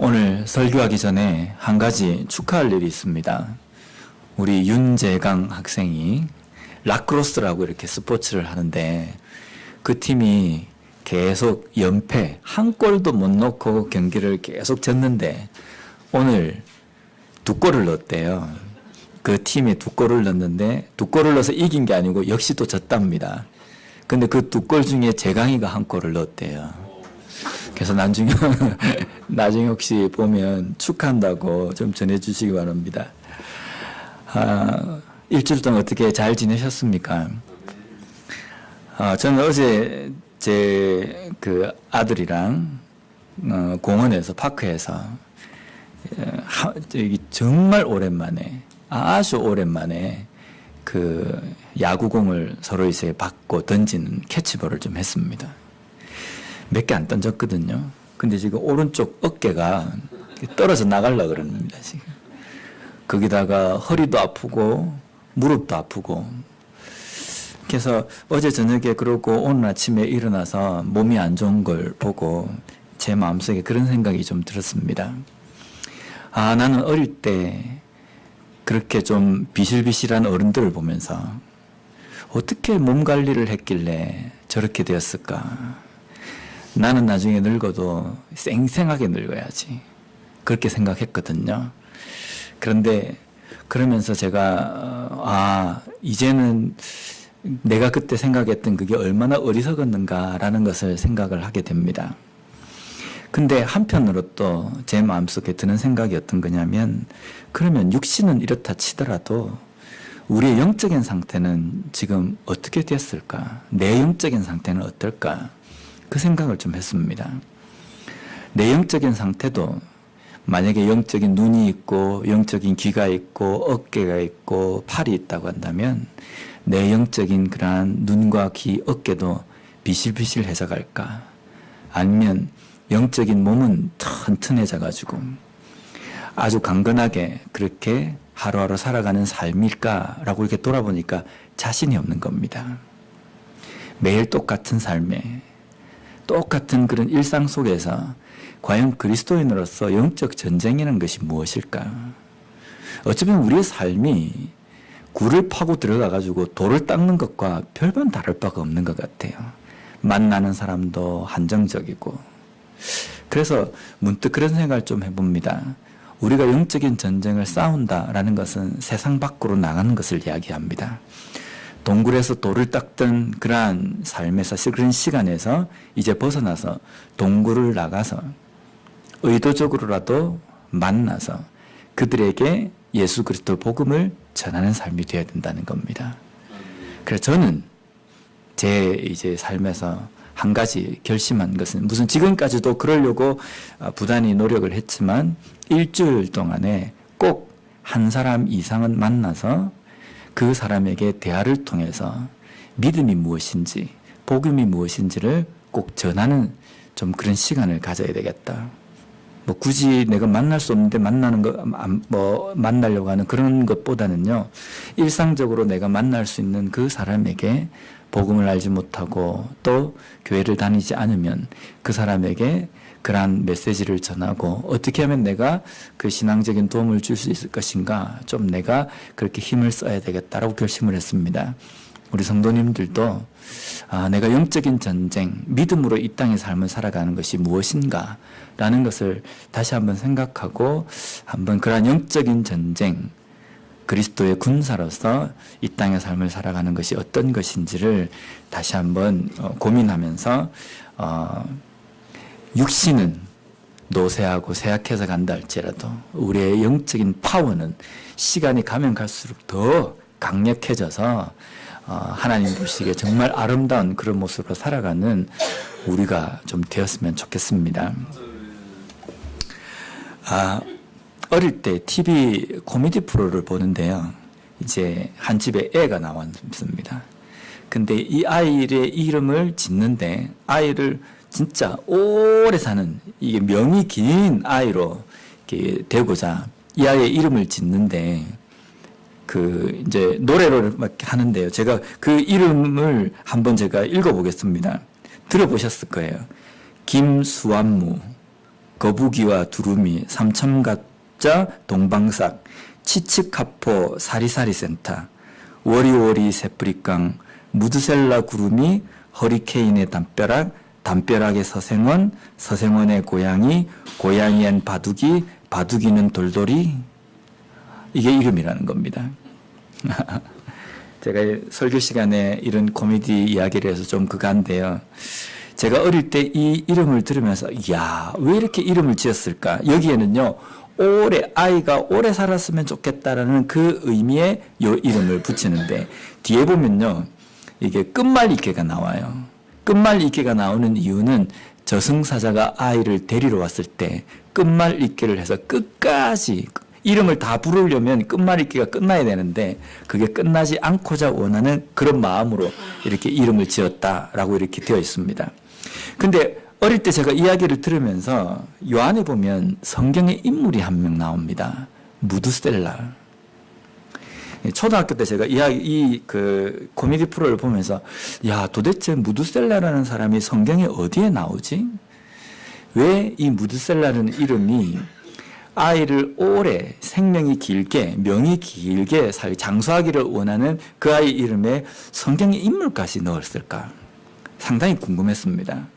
오늘 설교하기 전에 한 가지 축하할 일이 있습니다. 우리 윤재강 학생이 라크로스라고 이렇게 스포츠를 하는데 그 팀이 계속 연패, 한 골도 못 넣고 경기를 계속 졌는데 오늘 2골을 넣었대요. 그 팀이 2골을 넣었는데 2골을 넣어서 이긴 게 아니고 역시 또 졌답니다. 근데 그 2골 중에 재강이가 1골을 넣었대요. 그래서 나중에 혹시 보면 축하한다고 좀 전해주시기 바랍니다. 일주일 동안 어떻게 잘 지내셨습니까? 저는 어제 제 그 아들이랑 공원에서 파크에서 정말 오랜만에 아주 오랜만에 그 야구공을 서로 이제 받고 던지는 캐치볼을 좀 했습니다. 몇 개 안 던졌거든요. 근데 지금 오른쪽 어깨가 떨어져 나가려고 그럽니다, 지금. 거기다가 허리도 아프고, 무릎도 아프고. 그래서 어제 저녁에 그러고 오늘 아침에 일어나서 몸이 안 좋은 걸 보고 제 마음속에 그런 생각이 좀 들었습니다. 나는 어릴 때 그렇게 좀 비실비실한 어른들을 보면서 어떻게 몸 관리를 했길래 저렇게 되었을까? 나는 나중에 늙어도 쌩쌩하게 늙어야지. 그렇게 생각했거든요. 그런데 그러면서 제가 이제는 내가 그때 생각했던 그게 얼마나 어리석었는가라는 것을 생각을 하게 됩니다. 근데 한편으로 또 제 마음속에 드는 생각이 어떤 거냐면 그러면 육신은 이렇다 치더라도 우리의 영적인 상태는 지금 어떻게 됐을까? 내 영적인 상태는 어떨까? 그 생각을 좀 했습니다. 내 영적인 상태도 만약에 영적인 눈이 있고 영적인 귀가 있고 어깨가 있고 팔이 있다고 한다면 내 영적인 그러한 눈과 귀, 어깨도 비실비실해져 갈까? 아니면 영적인 몸은 튼튼해져 가지고 아주 강건하게 그렇게 하루하루 살아가는 삶일까라고 이렇게 돌아보니까 자신이 없는 겁니다. 매일 똑같은 삶에 똑같은 그런 일상 속에서 과연 그리스도인으로서 영적 전쟁이라는 것이 무엇일까? 어쩌면 우리의 삶이 굴을 파고 들어가가지고 돌을 닦는 것과 별반 다를 바가 없는 것 같아요. 만나는 사람도 한정적이고. 그래서 문득 그런 생각을 좀 해봅니다. 우리가 영적인 전쟁을 싸운다라는 것은 세상 밖으로 나가는 것을 이야기합니다. 동굴에서 돌을 닦던 그러한 삶에서 그런 시간에서 이제 벗어나서 동굴을 나가서 의도적으로라도 만나서 그들에게 예수 그리스도 복음을 전하는 삶이 되어야 된다는 겁니다. 그래서 저는 제 이제 삶에서 한 가지 결심한 것은 무슨 지금까지도 그러려고 부단히 노력을 했지만 일주일 동안에 꼭 한 사람 이상은 만나서 그 사람에게 대화를 통해서 믿음이 무엇인지 복음이 무엇인지를 꼭 전하는 좀 그런 시간을 가져야 되겠다. 뭐 굳이 내가 만날 수 없는데 만나려고 하는 그런 것보다는요, 일상적으로 내가 만날 수 있는 그 사람에게 복음을 알지 못하고 또 교회를 다니지 않으면 그 사람에게 그러한 메시지를 전하고 어떻게 하면 내가 그 신앙적인 도움을 줄 수 있을 것인가, 좀 내가 그렇게 힘을 써야 되겠다라고 결심을 했습니다. 우리 성도님들도 내가 영적인 전쟁, 믿음으로 이 땅의 삶을 살아가는 것이 무엇인가 라는 것을 다시 한번 생각하고 한번 그러한 영적인 전쟁, 그리스도의 군사로서 이 땅의 삶을 살아가는 것이 어떤 것인지를 다시 한번 고민하면서 육신은 노쇠하고 쇠약해서 간다 할지라도 우리의 영적인 파워는 시간이 가면 갈수록 더 강력해져서 하나님 보시기에 정말 아름다운 그런 모습으로 살아가는 우리가 좀 되었으면 좋겠습니다. 어릴 때 TV 코미디 프로를 보는데요. 이제 한 집에 애가 나왔습니다. 근데 이 아이의 이름을 짓는데 아이를 진짜 오래 사는 이게 명이 긴 아이로 이렇게 되고자 이 아이의 이름을 짓는데 그 이제 노래를 막 하는데요. 제가 그 이름을 한번 제가 읽어보겠습니다. 들어보셨을 거예요. 김수완무. 거북이와 두루미, 삼천갑자, 동방삭, 치치카포, 사리사리센터, 워리워리 세프리깡, 무드셀라 구름이, 허리케인의 담벼락, 담벼락의 서생원, 서생원의 고양이, 고양이엔 바둑이, 바둑이는 돌돌이. 이게 이름이라는 겁니다. 제가 설교 시간에 이런 코미디 이야기를 해서 좀 그간데요. 제가 어릴 때 이 이름을 들으면서 이야, 왜 이렇게 이름을 지었을까? 여기에는요, 아이가 오래 살았으면 좋겠다라는 그 의미의 요 이름을 붙이는데, 뒤에 보면요, 이게 끝말잇개가 나와요. 끝말잇개가 나오는 이유는 저승사자가 아이를 데리러 왔을 때 끝말잇개를 해서 끝까지 이름을 다 부르려면 끝말잇기가 끝나야 되는데 그게 끝나지 않고자 원하는 그런 마음으로 이렇게 이름을 지었다라고 이렇게 되어 있습니다. 근데 어릴 때 제가 이야기를 들으면서 요 안에 보면 성경의 인물이 한 명 나옵니다. 무드셀라. 초등학교 때 제가 그 코미디 프로를 보면서 야, 도대체 무드셀라라는 사람이 성경에 어디에 나오지? 왜 이 무드셀라라는 이름이 아이를 오래 생명이 길게 명이 길게 장수하기를 원하는 그 아이 이름에 성경의 인물까지 넣었을까? 상당히 궁금했습니다.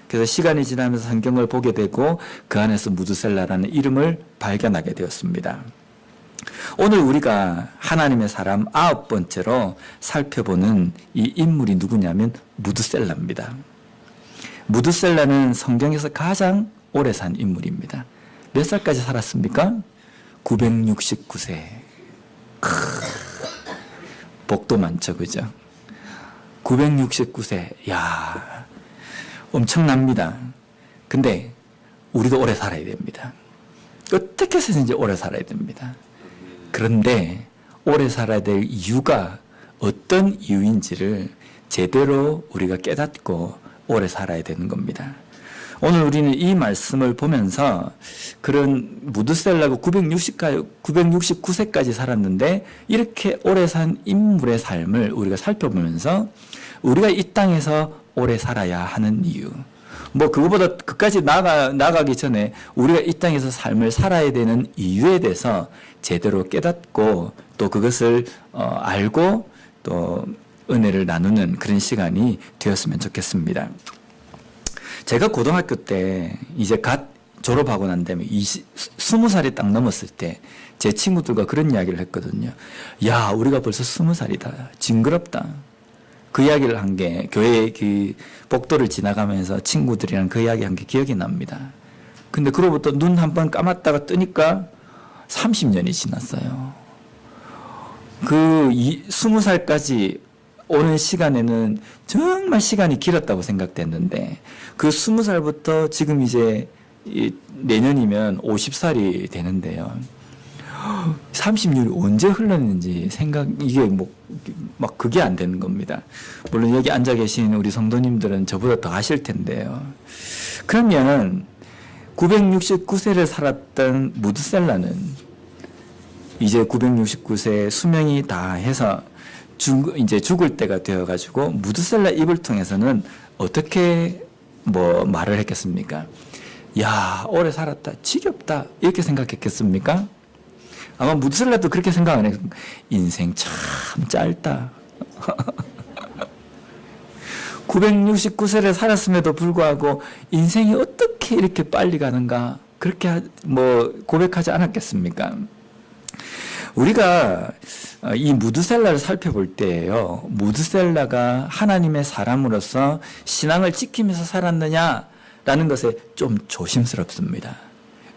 그래서 시간이 지나면서 성경을 보게 되고 그 안에서 무드셀라라는 이름을 발견하게 되었습니다. 오늘 우리가 하나님의 사람 9번째로 살펴보는 이 인물이 누구냐면 무드셀라입니다. 무드셀라는 성경에서 가장 오래 산 인물입니다. 몇 살까지 살았습니까? 969세. 복도 많죠, 그죠? 969세. 야, 엄청납니다. 근데 우리도 오래 살아야 됩니다. 어떻게 해서든지 오래 살아야 됩니다. 그런데 오래 살아야 될 이유가 어떤 이유인지를 제대로 우리가 깨닫고 오래 살아야 되는 겁니다. 오늘 우리는 이 말씀을 보면서 그런 무드셀라가 969세까지 살았는데 이렇게 오래 산 인물의 삶을 우리가 살펴보면서 우리가 이 땅에서 오래 살아야 하는 이유, 그거보다 그까지 나가기 전에 우리가 이 땅에서 삶을 살아야 되는 이유에 대해서 제대로 깨닫고 또 그것을 알고 또 은혜를 나누는 그런 시간이 되었으면 좋겠습니다. 제가 고등학교 때 이제 갓 졸업하고 난 다음에 20살이 딱 넘었을 때 제 친구들과 그런 이야기를 했거든요. 야, 우리가 벌써 20살이다. 징그럽다. 그 이야기를 한 게 교회 그 복도를 지나가면서 친구들이랑 그 이야기 한 게 기억이 납니다. 근데 그로부터 눈 한 번 감았다가 뜨니까 30년이 지났어요. 그 20살까지 오는 시간에는 정말 시간이 길었다고 생각됐는데 그 20살부터 지금 이제 내년이면 50살이 되는데요. 30년이 언제 흘렀는지 이게 막 그게 안 되는 겁니다. 물론 여기 앉아 계신 우리 성도님들은 저보다 더 아실 텐데요. 그러면 969세를 살았던 무드셀라는 이제 969세 수명이 다 해서 이제 죽을 때가 되어가지고 무드셀라 입을 통해서는 어떻게 말을 했겠습니까? 야, 오래 살았다. 지겹다. 이렇게 생각했겠습니까? 아마 무드셀라도 그렇게 생각 안 했습니다. 인생 참 짧다. 969세를 살았음에도 불구하고 인생이 어떻게 이렇게 빨리 가는가? 그렇게 고백하지 않았겠습니까? 우리가 이 무드셀라를 살펴볼 때예요. 무드셀라가 하나님의 사람으로서 신앙을 지키면서 살았느냐라는 것에 좀 조심스럽습니다.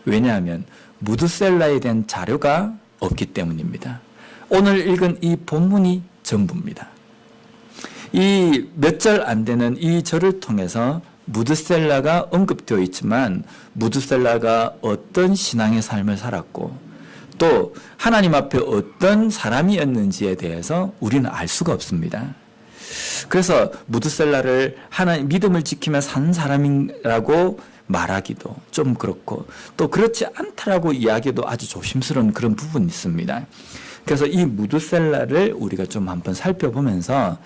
왜냐하면 무드셀라에 대한 자료가 없기 때문입니다. 오늘 읽은 이 본문이 전부입니다. 이 몇 절 안 되는 이 절을 통해서 무드셀라가 언급되어 있지만 무드셀라가 어떤 신앙의 삶을 살았고 또 하나님 앞에 어떤 사람이었는지에 대해서 우리는 알 수가 없습니다. 그래서 무드셀라를 믿음을 지키며 산 사람이라고 말하기도 좀 그렇고 또 그렇지 않다라고 이야기도 아주 조심스러운 그런 부분이 있습니다. 그래서 이 무두셀라를 우리가 좀 한번 살펴보면서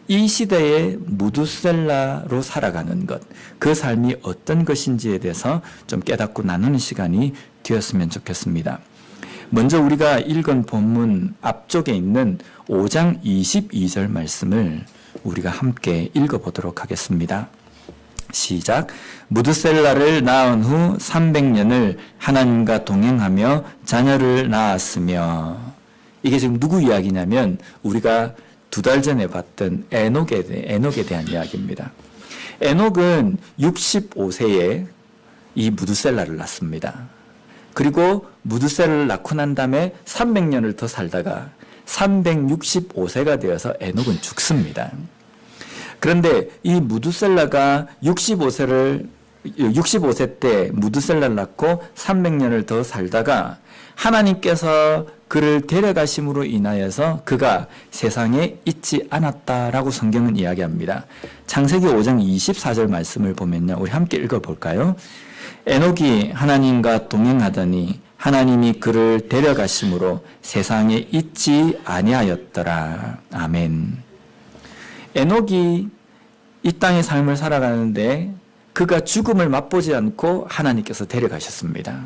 이 시대의 무두셀라로 살아가는 것, 그 삶이 어떤 것인지에 대해서 좀 깨닫고 나누는 시간이 되었으면 좋겠습니다. 먼저 우리가 읽은 본문 앞쪽에 있는 5장 22절 말씀을 우리가 함께 읽어보도록 하겠습니다. 시작. 무두셀라를 낳은 후 300년을 하나님과 동행하며 자녀를 낳았으며. 이게 지금 누구 이야기냐면 우리가 2달 전에 봤던 에녹에 대한 이야기입니다. 에녹은 65세에 이 무두셀라를 낳습니다. 그리고 무두셀라를 낳고 난 다음에 300년을 더 살다가 365세가 되어서 에녹은 죽습니다. 그런데 이 무두셀라가 65세 때 무두셀라를 낳고 300년을 더 살다가 하나님께서 그를 데려가심으로 인하여서 그가 세상에 있지 않았다라고 성경은 이야기합니다. 창세기 5장 24절 말씀을 보면요. 우리 함께 읽어볼까요? 에녹이 하나님과 동행하더니 하나님이 그를 데려가심으로 세상에 있지 아니하였더라. 아멘. 에녹이 이 땅의 삶을 살아가는데 그가 죽음을 맛보지 않고 하나님께서 데려가셨습니다.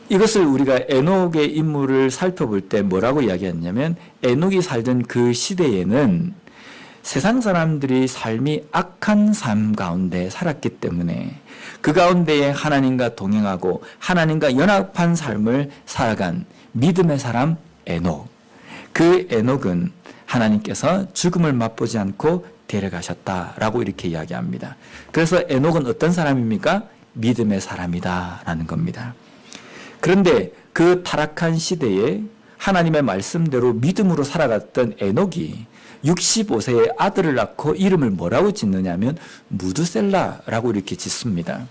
이것을 우리가 에녹의 인물을 살펴볼 때 뭐라고 이야기했냐면 에녹이 살던 그 시대에는 세상 사람들이 삶이 악한 삶 가운데 살았기 때문에 그 가운데에 하나님과 동행하고 하나님과 연합한 삶을 살아간 믿음의 사람 에녹. 그 에녹은 하나님께서 죽음을 맛보지 않고 데려가셨다라고 이렇게 이야기합니다. 그래서 에녹은 어떤 사람입니까? 믿음의 사람이다라는 겁니다. 그런데 그 타락한 시대에 하나님의 말씀대로 믿음으로 살아갔던 에녹이 65세에 아들을 낳고 이름을 뭐라고 짓느냐면 무두셀라라고 이렇게 짓습니다.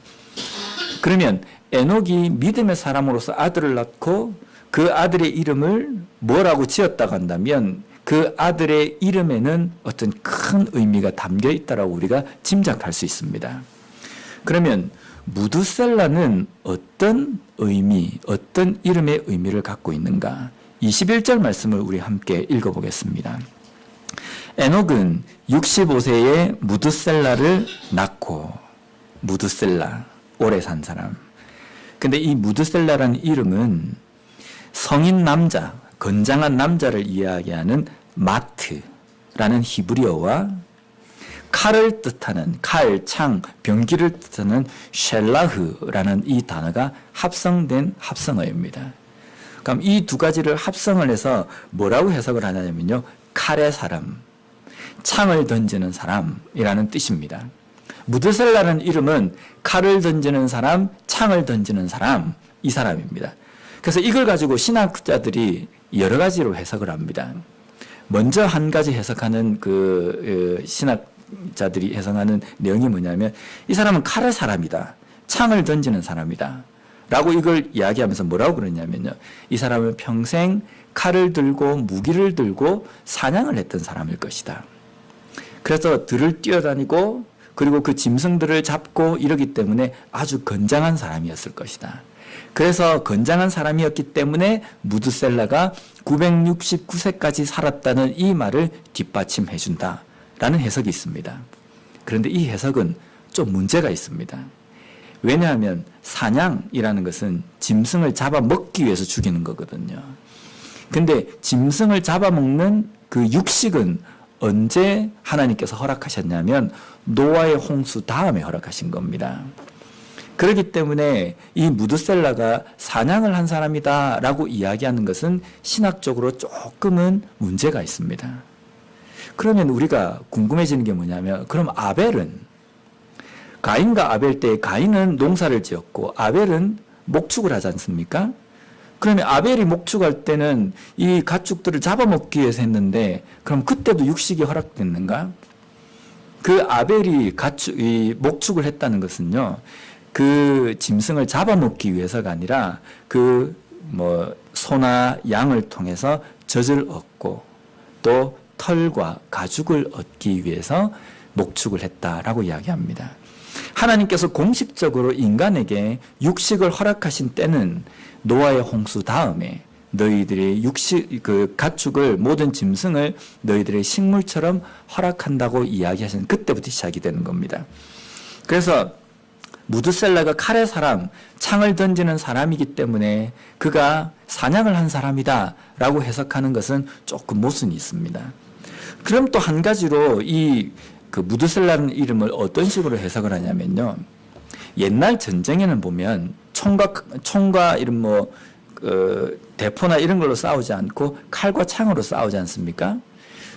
그러면 에녹이 믿음의 사람으로서 아들을 낳고 그 아들의 이름을 뭐라고 지었다고 한다면 그 아들의 이름에는 어떤 큰 의미가 담겨 있다라고 우리가 짐작할 수 있습니다. 그러면 무두셀라는 어떤 의미, 어떤 이름의 의미를 갖고 있는가? 21절 말씀을 우리 함께 읽어보겠습니다. 에녹은 65세에 무두셀라를 낳고, 무두셀라, 오래 산 사람. 근데 이 무두셀라라는 이름은 성인 남자, 건장한 남자를 이야기하는 마트라는 히브리어와 칼을 뜻하는 칼, 창, 병기를 뜻하는 셸라흐라는 이 단어가 합성된 합성어입니다. 그럼 이 두 가지를 합성을 해서 뭐라고 해석을 하냐면요. 칼의 사람, 창을 던지는 사람이라는 뜻입니다. 무드셀라는 이름은 칼을 던지는 사람, 창을 던지는 사람, 이 사람입니다. 그래서 이걸 가지고 신학자들이 여러 가지로 해석을 합니다. 먼저 한 가지 해석하는 신학자들이 해석하는 내용이 뭐냐면 이 사람은 칼의 사람이다. 창을 던지는 사람이다. 라고 이걸 이야기하면서 뭐라고 그러냐면요. 이 사람은 평생 칼을 들고 무기를 들고 사냥을 했던 사람일 것이다. 그래서 들을 뛰어다니고 그리고 그 짐승들을 잡고 이러기 때문에 아주 건장한 사람이었을 것이다. 그래서 건장한 사람이었기 때문에 무드셀라가 969세까지 살았다는 이 말을 뒷받침해 준다라는 해석이 있습니다. 그런데 이 해석은 좀 문제가 있습니다. 왜냐하면 사냥이라는 것은 짐승을 잡아먹기 위해서 죽이는 거거든요. 근데 짐승을 잡아먹는 그 육식은 언제 하나님께서 허락하셨냐면 노아의 홍수 다음에 허락하신 겁니다. 그렇기 때문에 이 무드셀라가 사냥을 한 사람이다 라고 이야기하는 것은 신학적으로 조금은 문제가 있습니다. 그러면 우리가 궁금해지는 게 뭐냐면 그럼 아벨은 가인과 아벨 때 가인은 농사를 지었고 아벨은 목축을 하지 않습니까? 그러면 아벨이 목축할 때는 이 가축들을 잡아먹기 위해서 했는데 그럼 그때도 육식이 허락됐는가? 그 아벨이 목축을 했다는 것은요. 그 짐승을 잡아먹기 위해서가 아니라 소나 양을 통해서 젖을 얻고 또 털과 가죽을 얻기 위해서 목축을 했다라고 이야기합니다. 하나님께서 공식적으로 인간에게 육식을 허락하신 때는 노아의 홍수 다음에 너희들의 가축을 모든 짐승을 너희들의 식물처럼 허락한다고 이야기하시는 그때부터 시작이 되는 겁니다. 그래서 무드셀라가 칼의 사람, 창을 던지는 사람이기 때문에 그가 사냥을 한 사람이다 라고 해석하는 것은 조금 모순이 있습니다. 그럼 또 한 가지로 그 무드셀라는 이름을 어떤 식으로 해석을 하냐면요. 옛날 전쟁에는 보면 총과 이런 대포나 이런 걸로 싸우지 않고 칼과 창으로 싸우지 않습니까?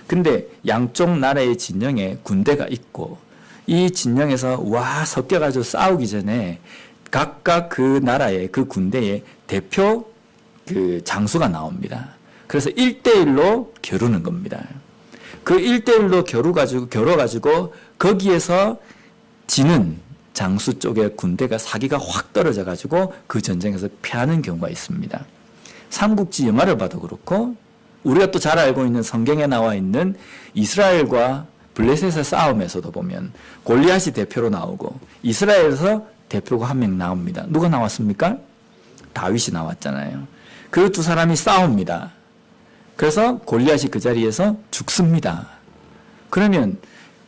근데 양쪽 나라의 진영에 군대가 있고 이 진영에서 섞여가지고 싸우기 전에 각각 그 나라의 그 군대의 대표 그 장수가 나옵니다. 그래서 1대1로 겨루는 겁니다. 그 1대1로 겨뤄가지고 거기에서 지는 장수 쪽의 군대가 사기가 확 떨어져가지고 그 전쟁에서 패하는 경우가 있습니다. 삼국지 영화를 봐도 그렇고 우리가 또 잘 알고 있는 성경에 나와 있는 이스라엘과 블레셋의 싸움에서도 보면 골리앗이 대표로 나오고 이스라엘에서 대표가 한 명 나옵니다. 누가 나왔습니까? 다윗이 나왔잖아요. 그 두 사람이 싸웁니다. 그래서 골리앗이 그 자리에서 죽습니다. 그러면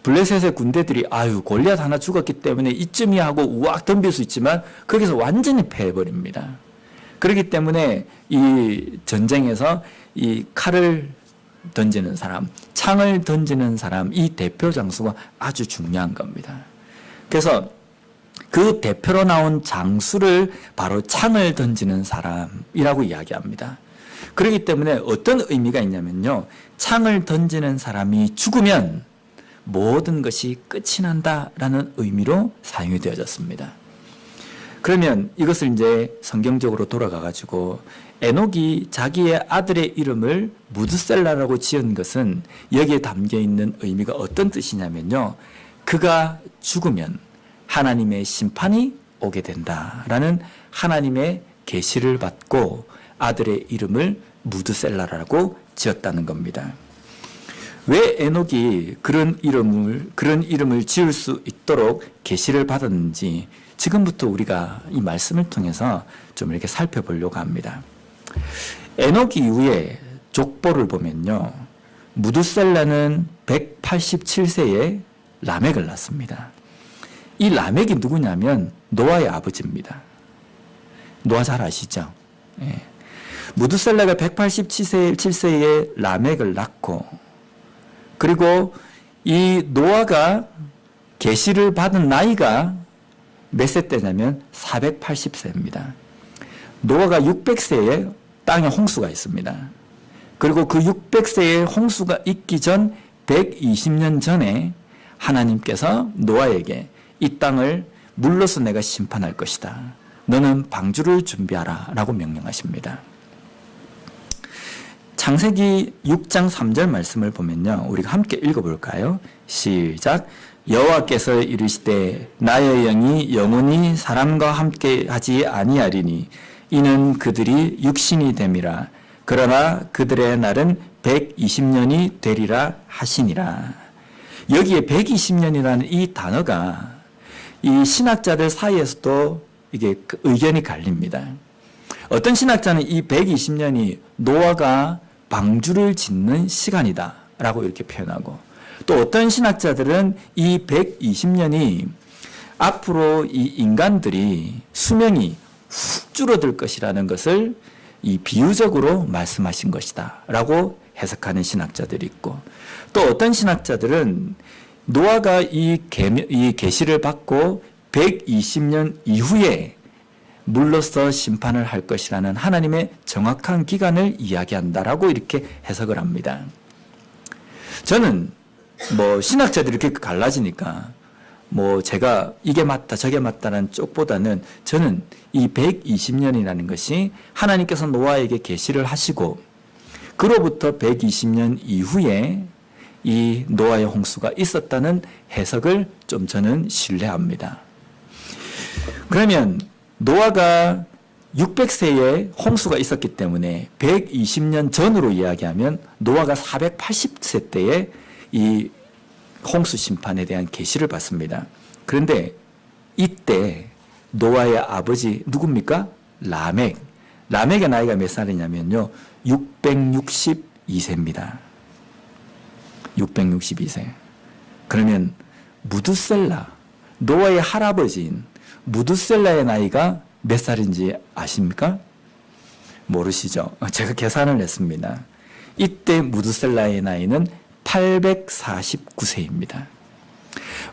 블레셋의 군대들이 골리앗 하나 죽었기 때문에 이쯤이야 하고 우악 덤빌 수 있지만 거기서 완전히 패해버립니다. 그렇기 때문에 이 전쟁에서 이 칼을 던지는 사람, 창을 던지는 사람, 이 대표 장수가 아주 중요한 겁니다. 그래서 그 대표로 나온 장수를 바로 창을 던지는 사람이라고 이야기합니다. 그렇기 때문에 어떤 의미가 있냐면요. 창을 던지는 사람이 죽으면 모든 것이 끝이 난다라는 의미로 사용이 되어졌습니다. 그러면 이것을 이제 성경적으로 돌아가가지고 에녹이 자기의 아들의 이름을 무드셀라라고 지은 것은 여기에 담겨 있는 의미가 어떤 뜻이냐면요. 그가 죽으면 하나님의 심판이 오게 된다라는 하나님의 계시를 받고 아들의 이름을 무드셀라라고 지었다는 겁니다. 왜 에녹이 그런 이름을 지을 수 있도록 계시를 받았는지 지금부터 우리가 이 말씀을 통해서 좀 이렇게 살펴보려고 합니다. 에녹 이후에 족보를 보면요. 무드셀라는 187세에 라멕을 낳습니다. 이 라멕이 누구냐면 노아의 아버지입니다. 노아 잘 아시죠? 예. 무드셀라가 187세에 라멕을 낳고 그리고 이 노아가 계시를 받은 나이가 몇 세 때냐면 480세입니다. 노아가 600세에 땅에 홍수가 있습니다. 그리고 그 600세에 홍수가 있기 전 120년 전에 하나님께서 노아에게 이 땅을 물로서 내가 심판할 것이다. 너는 방주를 준비하라 라고 명령하십니다. 창세기 6장 3절 말씀을 보면요. 우리가 함께 읽어볼까요? 시작. 여호와께서 이르시되 나의 영이 영원히 사람과 함께 하지 아니하리니 이는 그들이 육신이 됨이라. 그러나 그들의 날은 120년이 되리라 하시니라. 여기에 120년이라는 이 단어가 이 신학자들 사이에서도 이게 의견이 갈립니다. 어떤 신학자는 이 120년이 노아가 방주를 짓는 시간이다 라고 이렇게 표현하고 또 어떤 신학자들은 이 120년이 앞으로 이 인간들이 수명이 훅 줄어들 것이라는 것을 이 비유적으로 말씀하신 것이다 라고 해석하는 신학자들이 있고 또 어떤 신학자들은 노아가 이 계시를 받고 120년 이후에 물로써 심판을 할 것이라는 하나님의 정확한 기간을 이야기한다라고 이렇게 해석을 합니다. 저는 신학자들이 이렇게 갈라지니까 제가 이게 맞다 저게 맞다라는 쪽보다는 저는 이 120년이라는 것이 하나님께서 노아에게 계시를 하시고 그로부터 120년 이후에 이 노아의 홍수가 있었다는 해석을 좀 저는 신뢰합니다. 그러면 노아가 600세에 홍수가 있었기 때문에 120년 전으로 이야기하면 노아가 480세 때에 이 홍수 심판에 대한 계시를 받습니다. 그런데 이때 노아의 아버지 누굽니까? 라멕의 나이가 몇 살이냐면요. 662세입니다. 662세. 그러면 무드셀라, 노아의 할아버지인 무드셀라의 나이가 몇 살인지 아십니까? 모르시죠? 제가 계산을 했습니다. 이때 무드셀라의 나이는 849세입니다.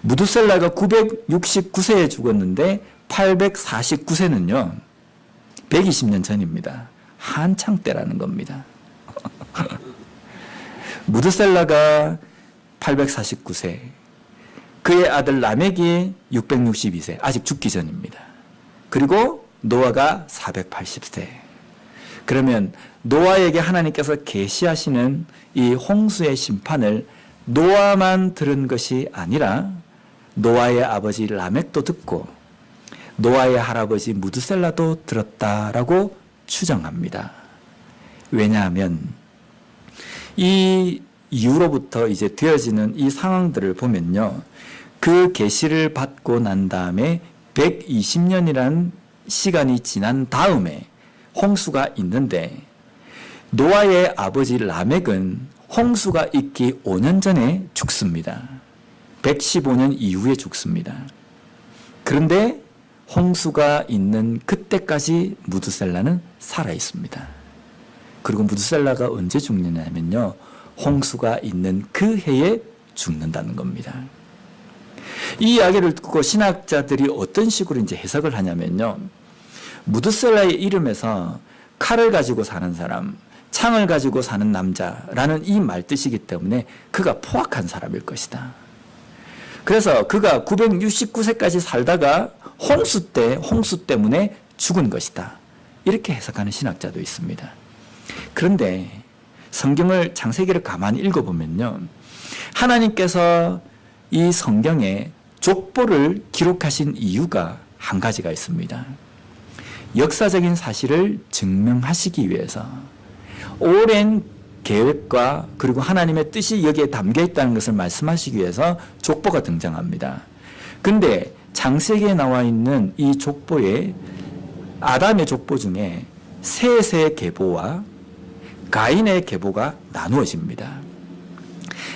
무드셀라가 969세에 죽었는데 849세는요. 120년 전입니다. 한창 때라는 겁니다. 무드셀라가 849세, 그의 아들 라멕이 662세, 아직 죽기 전입니다. 그리고 노아가 480세. 그러면 노아에게 하나님께서 계시하시는 이 홍수의 심판을 노아만 들은 것이 아니라 노아의 아버지 라멕도 듣고 노아의 할아버지 무드셀라도 들었다라고 추정합니다. 왜냐하면 이 이후로부터 이제 되어지는 이 상황들을 보면요. 그 계시를 받고 난 다음에 120년이라는 시간이 지난 다음에 홍수가 있는데 노아의 아버지 라멕은 홍수가 있기 5년 전에 죽습니다. 115년 이후에 죽습니다. 그런데 홍수가 있는 그때까지 무드셀라는 살아 있습니다. 그리고 무드셀라가 언제 죽느냐면요. 홍수가 있는 그 해에 죽는다는 겁니다. 이 이야기를 듣고 신학자들이 어떤 식으로 이제 해석을 하냐면요. 무드셀라의 이름에서 칼을 가지고 사는 사람, 창을 가지고 사는 남자라는 이 말뜻이기 때문에 그가 포악한 사람일 것이다. 그래서 그가 969세까지 살다가 홍수 때문에 죽은 것이다. 이렇게 해석하는 신학자도 있습니다. 그런데 성경을 창세기를 가만히 읽어보면요. 하나님께서 이 성경에 족보를 기록하신 이유가 한 가지가 있습니다. 역사적인 사실을 증명하시기 위해서 오랜 계획과 그리고 하나님의 뜻이 여기에 담겨 있다는 것을 말씀하시기 위해서 족보가 등장합니다. 근데 창세기에 나와 있는 이 족보에 아담의 족보 중에 셋의 계보와 가인의 계보가 나누어집니다.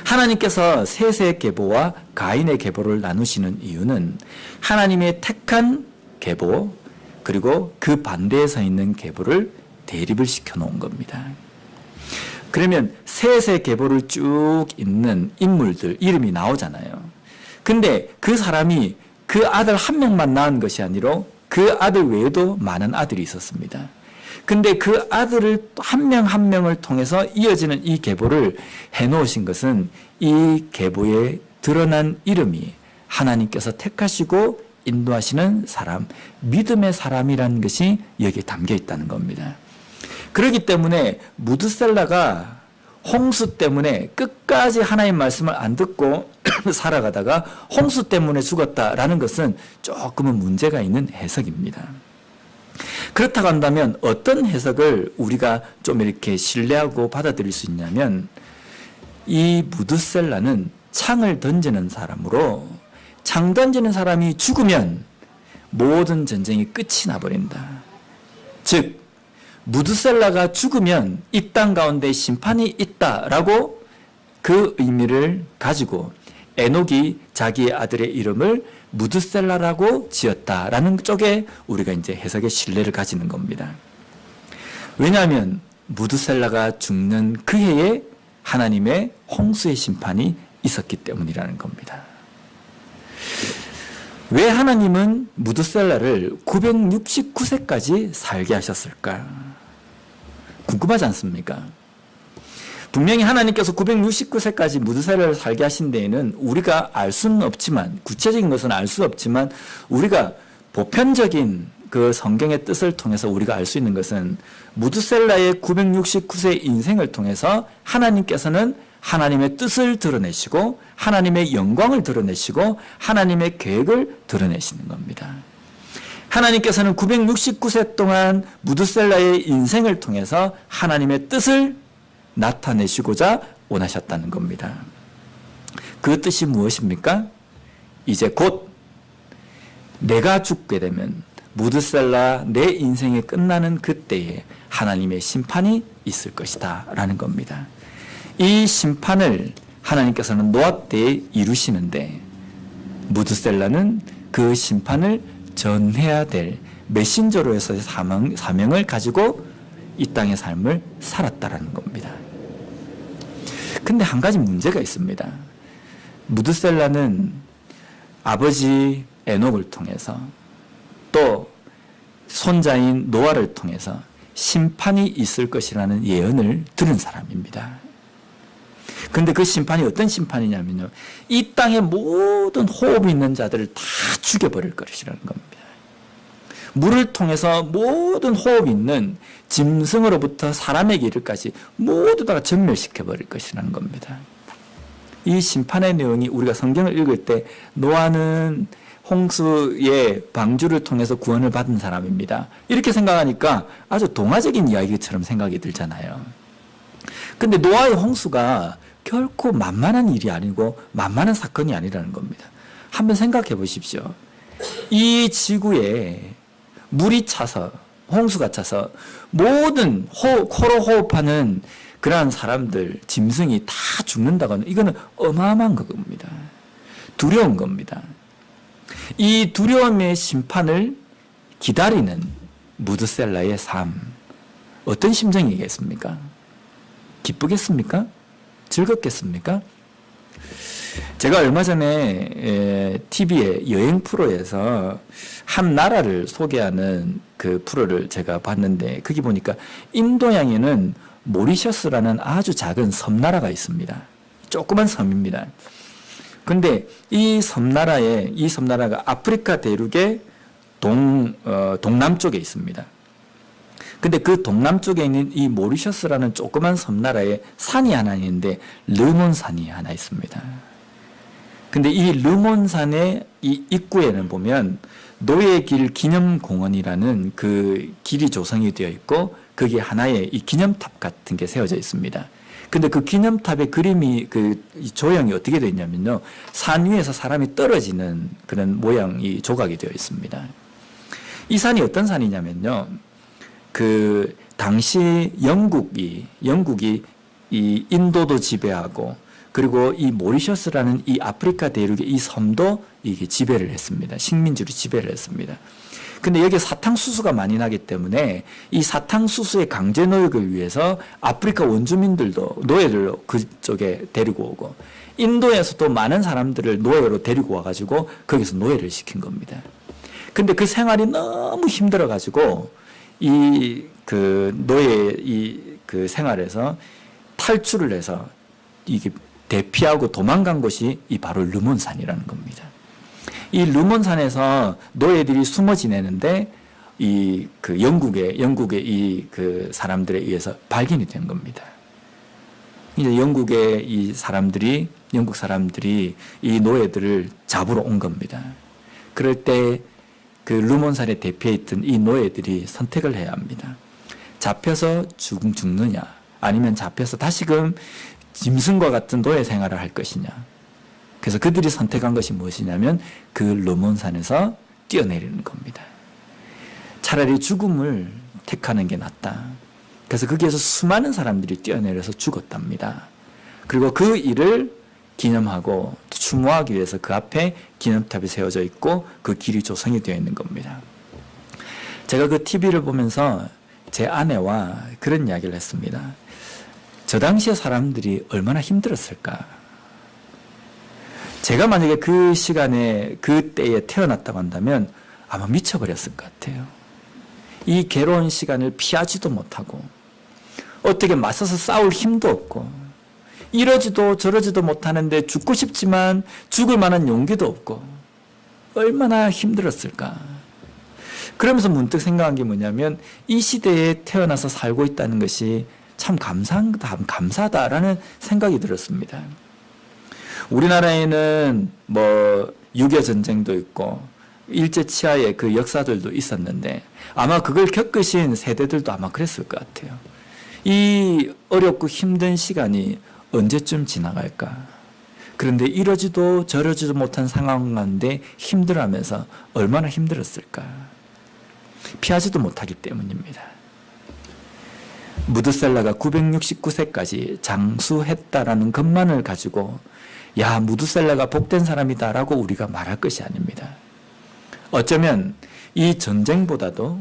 하나님께서 셋의 계보와 가인의 계보를 나누시는 이유는 하나님의 택한 계보 그리고 그 반대에 서 있는 계보를 대립을 시켜 놓은 겁니다. 그러면 셋의 계보를 쭉 잇는 인물들 이름이 나오잖아요. 근데 그 사람이 그 아들 한 명만 낳은 것이 아니라 그 아들 외에도 많은 아들이 있었습니다. 근데 그 아들을 한 명 한 명을 통해서 이어지는 이 계보를 해놓으신 것은 이 계보에 드러난 이름이 하나님께서 택하시고 인도하시는 사람, 믿음의 사람이라는 것이 여기에 담겨 있다는 겁니다. 그렇기 때문에 무드셀라가 홍수 때문에 끝까지 하나님 말씀을 안 듣고 살아가다가 홍수 때문에 죽었다라는 것은 조금은 문제가 있는 해석입니다. 그렇다고 한다면 어떤 해석을 우리가 좀 이렇게 신뢰하고 받아들일 수 있냐면 이 무드셀라는 창을 던지는 사람으로 창 던지는 사람이 죽으면 모든 전쟁이 끝이 나버린다. 즉 무드셀라가 죽으면 이 땅 가운데 심판이 있다라고 그 의미를 가지고 에녹이 자기의 아들의 이름을 무드셀라라고 지었다라는 쪽에 우리가 이제 해석의 신뢰를 가지는 겁니다. 왜냐하면 무드셀라가 죽는 그 해에 하나님의 홍수의 심판이 있었기 때문이라는 겁니다. 왜 하나님은 무드셀라를 969세까지 살게 하셨을까? 궁금하지 않습니까? 분명히 하나님께서 969세까지 무드셀라를 살게 하신 데에는 우리가 알 수는 없지만, 구체적인 것은 알 수 없지만 우리가 보편적인 그 성경의 뜻을 통해서 우리가 알 수 있는 것은 무드셀라의 969세 인생을 통해서 하나님께서는 하나님의 뜻을 드러내시고 하나님의 영광을 드러내시고 하나님의 계획을 드러내시는 겁니다. 하나님께서는 969세 동안 무드셀라의 인생을 통해서 하나님의 뜻을 나타내시고자 원하셨다는 겁니다. 그 뜻이 무엇입니까? 이제 곧 내가 죽게 되면 무드셀라 내 인생이 끝나는 그때에 하나님의 심판이 있을 것이다 라는 겁니다. 이 심판을 하나님께서는 노아 때에 이루시는데 무드셀라는 그 심판을 전해야 될 메신저로서의 사명을 가지고 이 땅의 삶을 살았다라는 겁니다. 근데 한 가지 문제가 있습니다. 무드셀라는 아버지 에녹을 통해서 또 손자인 노아를 통해서 심판이 있을 것이라는 예언을 들은 사람입니다. 그런데 그 심판이 어떤 심판이냐면요, 이 땅의 모든 호흡이 있는 자들을 다 죽여버릴 것이라는 겁니다. 물을 통해서 모든 호흡이 있는 짐승으로부터 사람에게 이르기까지 모두 다 전멸시켜버릴 것이라는 겁니다. 이 심판의 내용이 우리가 성경을 읽을 때 노아는 홍수의 방주를 통해서 구원을 받은 사람입니다, 이렇게 생각하니까 아주 동화적인 이야기처럼 생각이 들잖아요. 근데 노아의 홍수가 결코 만만한 일이 아니고 만만한 사건이 아니라는 겁니다. 한번 생각해 보십시오. 이 지구에 물이 차서, 홍수가 차서 모든 코로 호흡하는 그러한 사람들, 짐승이 다 죽는다고는 이거는 어마어마한 겁니다. 두려운 겁니다. 이 두려움의 심판을 기다리는 무드셀라의 삶, 어떤 심정이겠습니까? 기쁘겠습니까? 즐겁겠습니까? 제가 얼마 전에 TV의 여행 프로에서 한 나라를 소개하는 그 프로를 제가 봤는데, 거기 보니까 인도양에는 모리셔스라는 아주 작은 섬나라가 있습니다. 조그만 섬입니다. 근데 이 섬나라가 아프리카 대륙의 동남쪽에 있습니다. 근데 그 동남쪽에 있는 이 모리셔스라는 조그만 섬나라에 산이 하나 있는데 르몬산이 하나 있습니다. 근데 이 르몬산의 이 입구에는 보면 노예길 기념공원이라는 그 길이 조성이 되어 있고, 거기에 하나의 이 기념탑 같은 게 세워져 있습니다. 근데 그 기념탑의 그림이, 그 조형이 어떻게 되어 있냐면요, 산 위에서 사람이 떨어지는 그런 모양이 조각이 되어 있습니다. 이 산이 어떤 산이냐면요, 그 당시 영국이 이 인도도 지배하고, 그리고 이 모리셔스라는 이 아프리카 대륙의 이 섬도 이게 지배를 했습니다. 식민지로 지배를 했습니다. 근데 여기에 사탕수수가 많이 나기 때문에 이 사탕수수의 강제 노역을 위해서 아프리카 원주민들도 노예들로 그쪽에 데리고 오고, 인도에서도 많은 사람들을 노예로 데리고 와가지고 거기서 노예를 시킨 겁니다. 근데 그 생활이 너무 힘들어가지고 이 그 노예 그 생활에서 탈출을 해서 이게 대피하고 도망간 곳이 이 바로 르몬산이라는 겁니다. 이 르몬산에서 노예들이 숨어 지내는데 이 그 영국의 이 그 사람들에 의해서 발견이 된 겁니다. 이제 영국의 이 사람들이, 영국 사람들이 이 노예들을 잡으러 온 겁니다. 그럴 때 그 르몬산에 대피해 있던 이 노예들이 선택을 해야 합니다. 잡혀서 죽느냐, 아니면 잡혀서 다시금 짐승과 같은 노예 생활을 할 것이냐. 그래서 그들이 선택한 것이 무엇이냐면 그 르몬산에서 뛰어내리는 겁니다. 차라리 죽음을 택하는 게 낫다. 그래서 거기에서 수많은 사람들이 뛰어내려서 죽었답니다. 그리고 그 일을 기념하고 추모하기 위해서 그 앞에 기념탑이 세워져 있고 그 길이 조성이 되어 있는 겁니다. 제가 그 TV를 보면서 제 아내와 그런 이야기를 했습니다. 저 당시에 사람들이 얼마나 힘들었을까. 제가 만약에 그 시간에 그 때에 태어났다고 한다면 아마 미쳐버렸을 것 같아요. 이 괴로운 시간을 피하지도 못하고 어떻게 맞서서 싸울 힘도 없고 이러지도 저러지도 못하는데 죽고 싶지만 죽을 만한 용기도 없고 얼마나 힘들었을까. 그러면서 문득 생각한 게 뭐냐면 이 시대에 태어나서 살고 있다는 것이 참 감사하다라는 생각이 들었습니다. 우리나라에는 뭐 6.25 전쟁도 있고 일제치하의 그 역사들도 있었는데 아마 그걸 겪으신 세대들도 아마 그랬을 것 같아요. 이 어렵고 힘든 시간이 언제쯤 지나갈까? 그런데 이러지도 저러지도 못한 상황 가운데 힘들어하면서 얼마나 힘들었을까? 피하지도 못하기 때문입니다. 무드셀라가 969세까지 장수했다라는 것만을 가지고 야, 무드셀라가 복된 사람이다라고 우리가 말할 것이 아닙니다. 어쩌면 이 전쟁보다도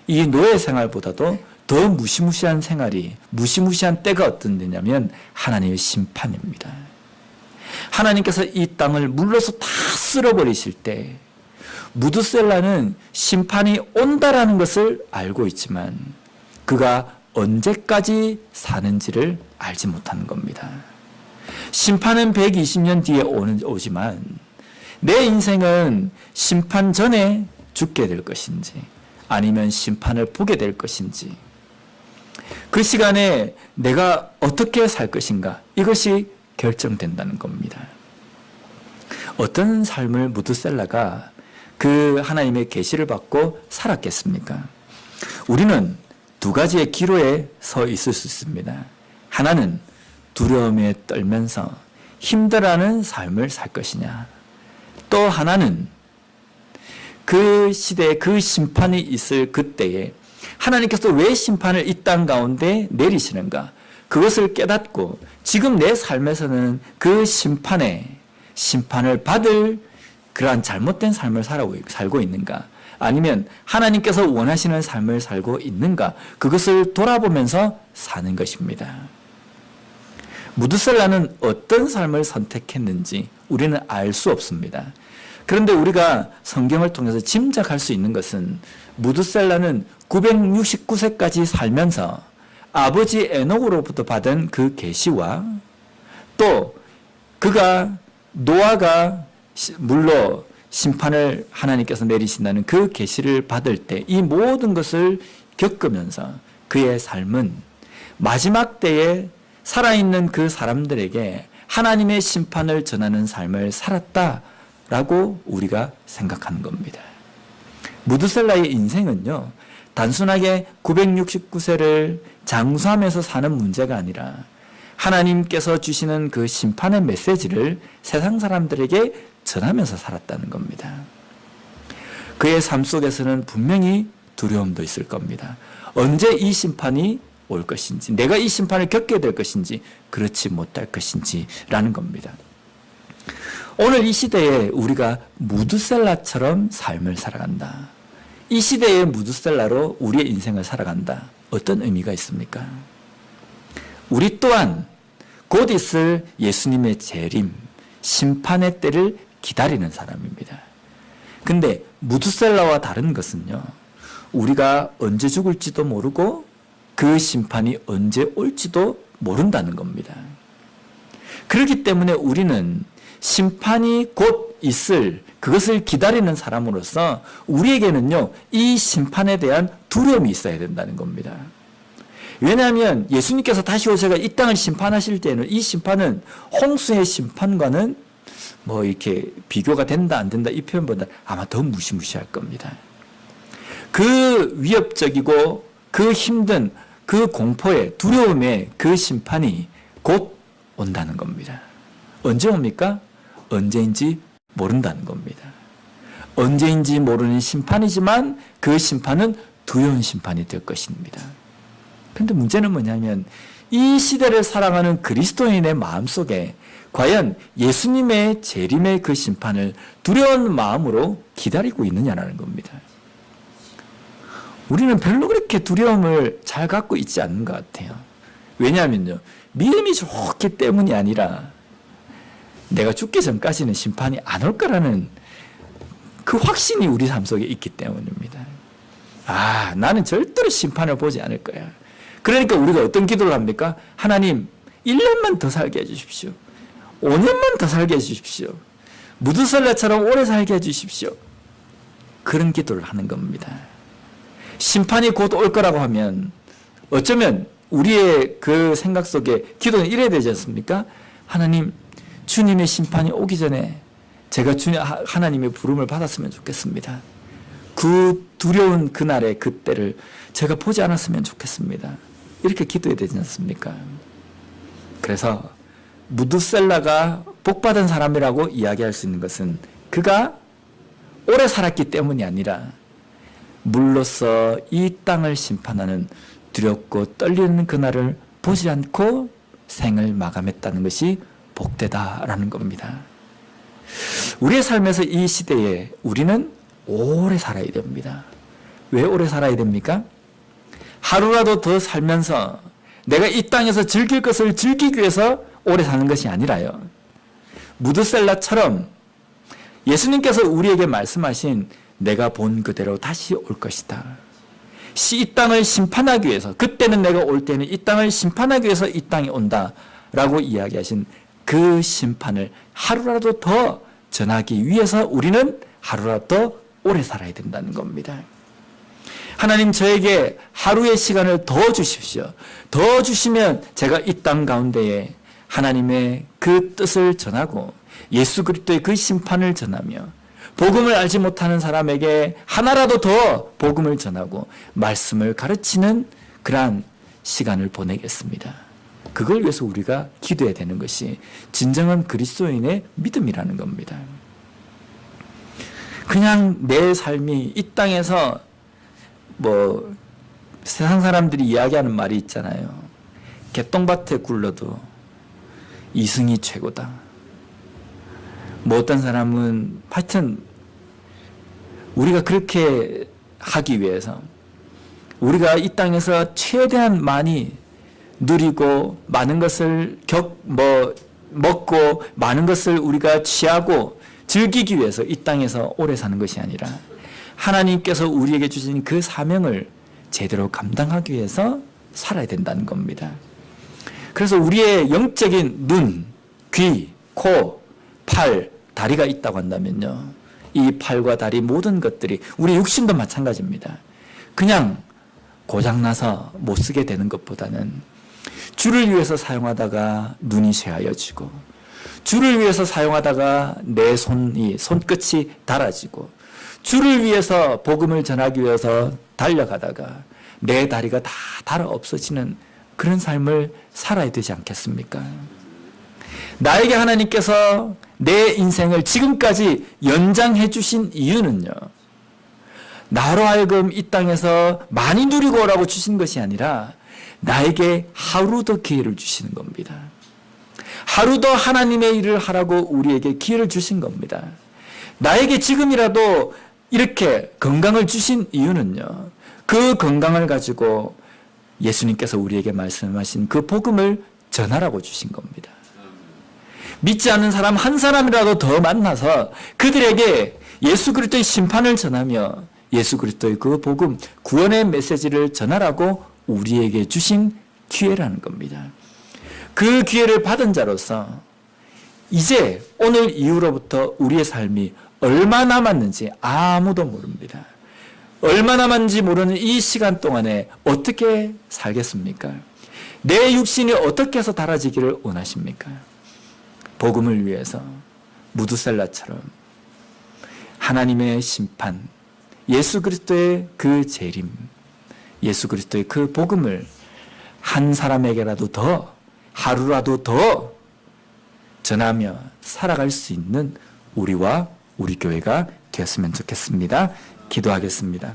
이 노예 생활보다도 더 무시무시한 생활이, 무시무시한 때가 어떤 데냐면 하나님의 심판입니다. 하나님께서 이 땅을 물러서 다 쓸어버리실 때 무드셀라는 심판이 온다라는 것을 알고 있지만 그가 언제까지 사는지를 알지 못하는 겁니다. 심판은 120년 뒤에 오지만 내 인생은 심판 전에 죽게 될 것인지 아니면 심판을 보게 될 것인지 그 시간에 내가 어떻게 살 것인가 이것이 결정된다는 겁니다. 어떤 삶을 무드셀라가 그 하나님의 계시를 받고 살았겠습니까? 우리는 두 가지의 기로에 서 있을 수 있습니다. 하나는 두려움에 떨면서 힘들어하는 삶을 살 것이냐, 또 하나는 그 시대에 그 심판이 있을 그때에 하나님께서 왜 심판을 이 땅 가운데 내리시는가, 그것을 깨닫고 지금 내 삶에서는 그 심판을 받을 그러한 잘못된 삶을 살고 있는가, 아니면 하나님께서 원하시는 삶을 살고 있는가, 그것을 돌아보면서 사는 것입니다. 무드셀라는 어떤 삶을 선택했는지 우리는 알 수 없습니다. 그런데 우리가 성경을 통해서 짐작할 수 있는 것은 무드셀라는 969세까지 살면서 아버지 에녹으로부터 받은 그 계시와 또 그가 노아가 물로 심판을 하나님께서 내리신다는 그 계시를 받을 때 이 모든 것을 겪으면서 그의 삶은 마지막 때에 살아있는 그 사람들에게 하나님의 심판을 전하는 삶을 살았다라고 우리가 생각하는 겁니다. 무드셀라의 인생은요, 단순하게 969세를 장수하면서 사는 문제가 아니라 하나님께서 주시는 그 심판의 메시지를 세상 사람들에게 전하면서 살았다는 겁니다. 그의 삶 속에서는 분명히 두려움도 있을 겁니다. 언제 이 심판이 올 것인지, 내가 이 심판을 겪게 될 것인지, 그렇지 못할 것인지라는 겁니다. 오늘 이 시대에 우리가 무드셀라처럼 삶을 살아간다. 이 시대의 무드셀라로 우리의 인생을 살아간다. 어떤 의미가 있습니까? 우리 또한 곧 있을 예수님의 재림, 심판의 때를 기다리는 사람입니다. 근데 무드셀라와 다른 것은요, 우리가 언제 죽을지도 모르고 그 심판이 언제 올지도 모른다는 겁니다. 그렇기 때문에 우리는 심판이 곧 있을 그것을 기다리는 사람으로서 우리에게는요, 이 심판에 대한 두려움이 있어야 된다는 겁니다. 왜냐하면 예수님께서 다시 오셔서 이 땅을 심판하실 때는 이 심판은 홍수의 심판과는 뭐 이렇게 비교가 된다 안 된다 이 표현보다 아마 더 무시무시할 겁니다. 그 위협적이고 그 힘든 그 공포의 두려움의 그 심판이 곧 온다는 겁니다. 언제 옵니까? 언제인지 모른다는 겁니다. 언제인지 모르는 심판이지만 그 심판은 두려운 심판이 될 것입니다. 그런데 문제는 뭐냐면 이 시대를 살아가는 그리스도인의 마음속에 과연 예수님의 재림의 그 심판을 두려운 마음으로 기다리고 있느냐라는 겁니다. 우리는 별로 그렇게 두려움을 잘 갖고 있지 않는 것 같아요. 왜냐하면요, 믿음이 좋기 때문이 아니라 내가 죽기 전까지는 심판이 안 올 거라는 그 확신이 우리 삶 속에 있기 때문입니다. 아, 나는 절대로 심판을 보지 않을 거야. 그러니까 우리가 어떤 기도를 합니까? 하나님, 1년만 더 살게 해주십시오. 5년만 더 살게 해주십시오. 무드셀라처럼 오래 살게 해주십시오. 그런 기도를 하는 겁니다. 심판이 곧 올 거라고 하면 어쩌면 우리의 그 생각 속에 기도는 이래야 되지 않습니까? 하나님, 주님의 심판이 오기 전에 제가 하나님의 부름을 받았으면 좋겠습니다. 그 두려운 그날의 그때를 제가 보지 않았으면 좋겠습니다. 이렇게 기도해야 되지 않습니까? 그래서 무드셀라가 복받은 사람이라고 이야기할 수 있는 것은 그가 오래 살았기 때문이 아니라 물로써 이 땅을 심판하는 두렵고 떨리는 그날을 보지 않고 생을 마감했다는 것이 복되다라는 겁니다. 우리의 삶에서 이 시대에 우리는 오래 살아야 됩니다. 왜 오래 살아야 됩니까? 하루라도 더 살면서 내가 이 땅에서 즐길 것을 즐기기 위해서 오래 사는 것이 아니라요. 무드셀라처럼 예수님께서 우리에게 말씀하신 내가 본 그대로 다시 올 것이다. 이 땅을 심판하기 위해서, 그때는 내가 올 때는 이 땅을 심판하기 위해서 이 땅에 온다라고 이야기하신 그 심판을 하루라도 더 전하기 위해서 우리는 하루라도 더 오래 살아야 된다는 겁니다. 하나님 저에게 하루의 시간을 더 주십시오. 더 주시면 제가 이 땅 가운데에 하나님의 그 뜻을 전하고 예수 그리스도의 그 심판을 전하며 복음을 알지 못하는 사람에게 하나라도 더 복음을 전하고 말씀을 가르치는 그러한 시간을 보내겠습니다. 그걸 위해서 우리가 기도해야 되는 것이 진정한 그리스도인의 믿음이라는 겁니다. 그냥 내 삶이 이 땅에서 세상 사람들이 이야기하는 말이 있잖아요. 개똥밭에 굴러도 이승이 최고다. 어떤 사람은 하여튼 우리가 그렇게 하기 위해서 우리가 이 땅에서 최대한 많이 누리고 많은 것을 먹고 많은 것을 우리가 취하고 즐기기 위해서 이 땅에서 오래 사는 것이 아니라 하나님께서 우리에게 주신 그 사명을 제대로 감당하기 위해서 살아야 된다는 겁니다. 그래서 우리의 영적인 눈, 귀, 코, 팔, 다리가 있다고 한다면요. 이 팔과 다리 모든 것들이 우리 육신도 마찬가지입니다. 그냥 고장나서 못 쓰게 되는 것보다는 주를 위해서 사용하다가 눈이 쇠하여지고 주를 위해서 사용하다가 내 손끝이 닳아지고 주를 위해서 복음을 전하기 위해서 달려가다가 내 다리가 다 닳아 없어지는 그런 삶을 살아야 되지 않겠습니까? 나에게 하나님께서 내 인생을 지금까지 연장해 주신 이유는요. 나로 하여금 이 땅에서 많이 누리고 오라고 주신 것이 아니라 나에게 하루 더 기회를 주시는 겁니다. 하루 더 하나님의 일을 하라고 우리에게 기회를 주신 겁니다. 나에게 지금이라도 이렇게 건강을 주신 이유는요. 그 건강을 가지고 예수님께서 우리에게 말씀하신 그 복음을 전하라고 주신 겁니다. 믿지 않는 사람 한 사람이라도 더 만나서 그들에게 예수 그리스도의 심판을 전하며 예수 그리스도의 그 복음, 구원의 메시지를 전하라고 우리에게 주신 기회라는 겁니다. 그 기회를 받은 자로서 이제 오늘 이후로부터 우리의 삶이 얼마 남았는지 아무도 모릅니다. 얼마 남았는지 모르는 이 시간 동안에 어떻게 살겠습니까? 내 육신이 어떻게 해서 달아지기를 원하십니까? 복음을 위해서 무드셀라처럼 하나님의 심판, 예수 그리스도의 그 재림, 예수 그리스도의 그 복음을 한 사람에게라도 더, 하루라도 더 전하며 살아갈 수 있는 우리와 우리 교회가 되었으면 좋겠습니다. 기도하겠습니다.